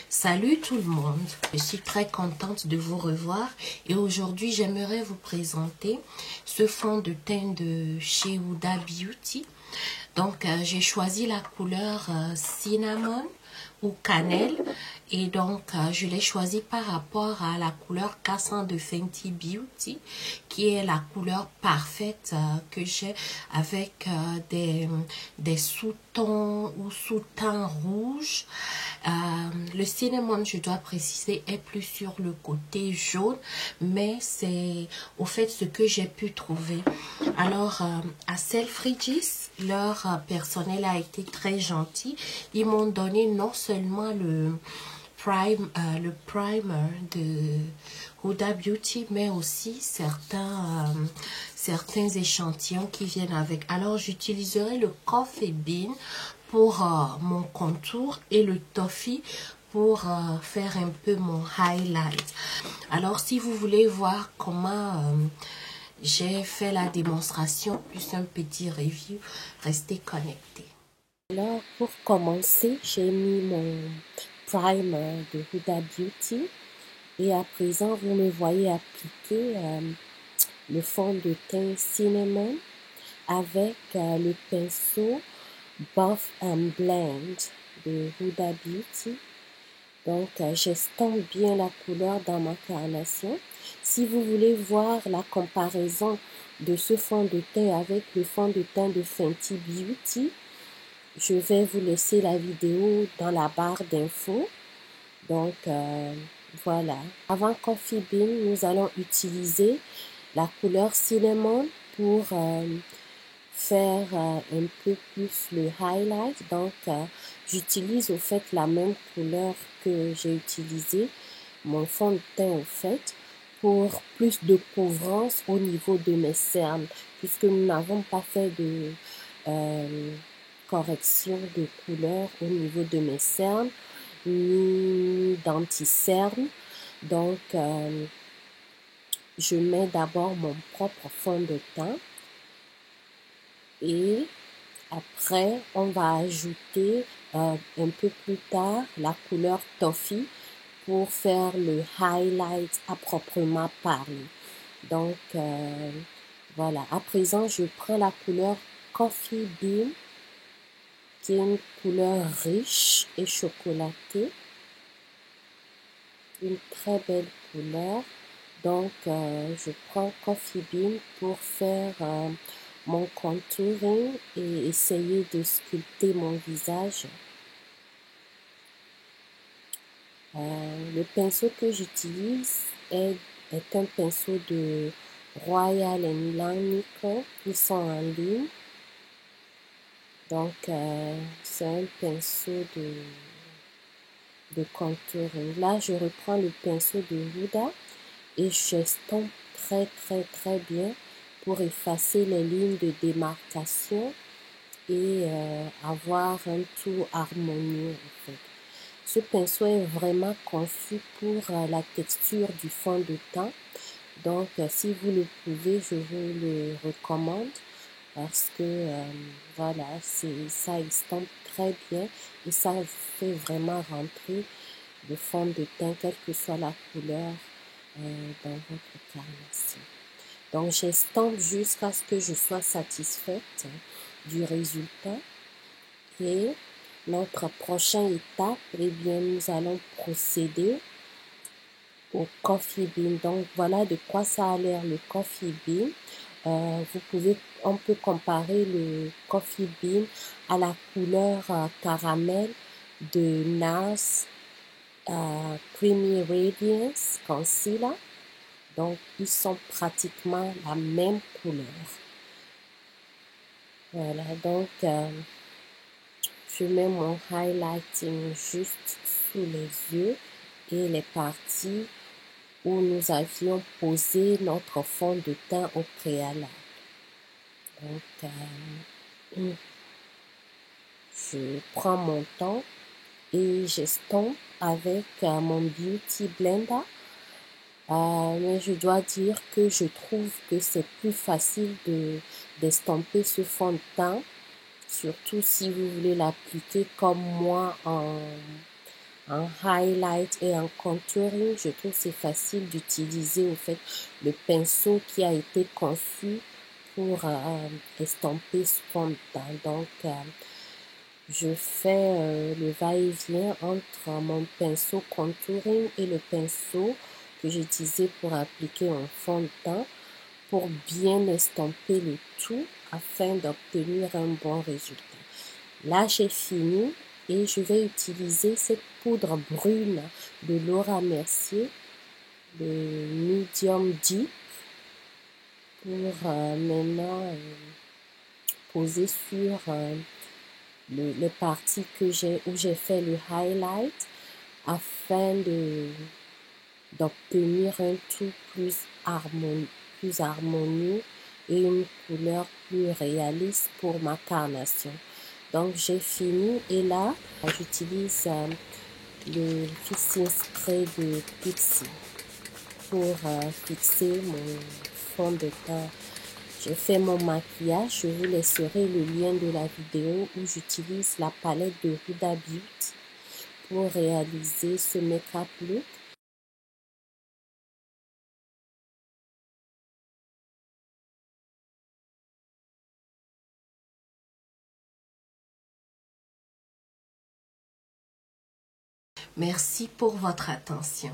Salut tout le monde, je suis très contente de vous revoir et aujourd'hui j'aimerais vous présenter ce fond de teint de chez Huda Beauty. Donc j'ai choisi la couleur cinnamon ou cannelle et donc je l'ai choisi par rapport à la couleur cassant de Fenty Beauty qui est la couleur parfaite que j'ai avec des sous-tons ou sous-teints rouges. Le cinnamon, je dois préciser, est plus sur le côté jaune, mais c'est au fait ce que j'ai pu trouver. Alors, à Selfridges, leur personnel a été très gentil. Ils m'ont donné non seulement le primer de Huda Beauty, mais aussi certains échantillons qui viennent avec. Alors, j'utiliserai le Coffee Bean pour mon contour et le toffee pour faire un peu mon highlight. Alors, si vous voulez voir comment j'ai fait la démonstration, plus un petit review, restez connectés. Alors, pour commencer, j'ai mis mon primer de Huda Beauty et à présent, vous me voyez appliquer le fond de teint cinnamon avec le pinceau Buff and Blend de Huda Beauty. Donc, j'estompe bien la couleur dans ma carnation. Si vous voulez voir la comparaison de ce fond de teint avec le fond de teint de Fenty Beauty, je vais vous laisser la vidéo dans la barre d'infos. Donc, voilà. Avant Coffee Bean, nous allons utiliser la couleur Cinnamon pour faire un peu plus le highlight. Donc, j'utilise au fait la même couleur que j'ai utilisé, mon fond de teint au fait, pour plus de couvrance au niveau de mes cernes, puisque nous n'avons pas fait de correction de couleur au niveau de mes cernes, ni d'anti-cernes. Donc, je mets d'abord mon propre fond de teint. Et après, on va ajouter un peu plus tard la couleur Toffee pour faire le highlight à proprement parler. Donc, voilà. À présent, je prends la couleur Coffee Bean, qui est une couleur riche et chocolatée. Une très belle couleur. Donc, je prends Coffee Bean pour faire mon contouring et essayer de sculpter mon visage. Le pinceau que j'utilise est un pinceau de Royal & Langnickel. Ils sont en ligne. Donc, c'est un pinceau de contouring. Là, je reprends le pinceau de Huda et j'estompe très bien pour effacer les lignes de démarcation et avoir un tout harmonieux en fait. Ce pinceau est vraiment conçu pour la texture du fond de teint. Donc, si vous le pouvez, je vous le recommande parce que voilà, ça estompe très bien et ça fait vraiment rentrer le fond de teint, quelle que soit la couleur dans votre carnation. Donc, j'estompe jusqu'à ce que je sois satisfaite du résultat. Et notre prochaine étape, eh bien, nous allons procéder au Coffee Bean. Donc, voilà de quoi ça a l'air le Coffee Bean. On peut comparer le Coffee Bean à la couleur caramel de NARS Creamy Radiance Concealer. Donc, ils sont pratiquement la même couleur. Voilà, donc, je mets mon highlighting juste sous les yeux et les parties où nous avions posé notre fond de teint au préalable. Donc, je prends mon temps et j'estompe avec mon Beauty Blender. Mais je dois dire que je trouve que c'est plus facile d'estomper ce fond de teint, surtout si vous voulez l'appliquer comme moi en highlight et en contouring. Je trouve que c'est facile d'utiliser au fait le pinceau qui a été conçu pour estomper ce fond de teint. Donc, je fais le va-et-vient entre mon pinceau contouring et le pinceau que j'ai utilisé pour appliquer un fond de teint pour bien estomper le tout afin d'obtenir un bon résultat. Là, j'ai fini et je vais utiliser cette poudre brune de Laura Mercier, de Medium Deep, pour maintenant poser sur les parties où j'ai fait le highlight afin d'obtenir un tout plus harmonieux et une couleur plus réaliste pour ma carnation. Donc j'ai fini et là j'utilise le fixing spray de Pixi pour fixer mon fond de teint. J'ai fait mon maquillage, je vous laisserai le lien de la vidéo où j'utilise la palette de Huda Beauty pour réaliser ce make-up look. Merci pour votre attention.